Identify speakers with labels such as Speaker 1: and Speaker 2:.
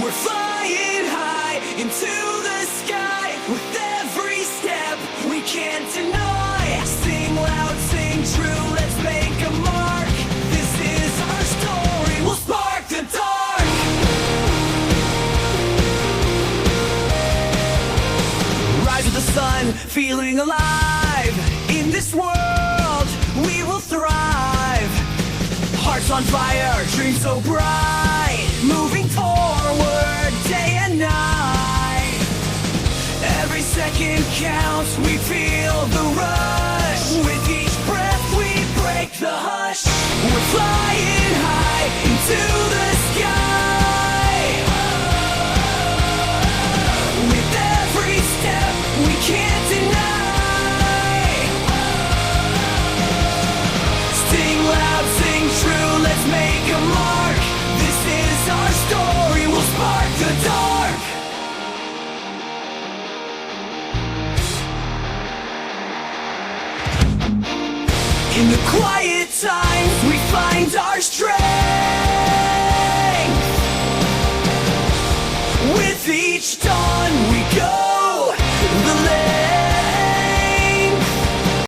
Speaker 1: We're flying high into the sky. With every step we can't deny. Sing loud, sing true, let's make a mark. This is our story, we'll spark the dark. Rise with the sun, feeling alive. In this world, we will thrive. Hearts on fire, dreams so bright. Moving forward, day and night. Every second counts, we feel the rush. With each breath, we break the hush. We're flying high into the sky. With every step, we can't deny. Sing loud, sing true, let's make a mark. This is our story, we'll spark the dark. In the quiet times, we find our strength. With each dawn,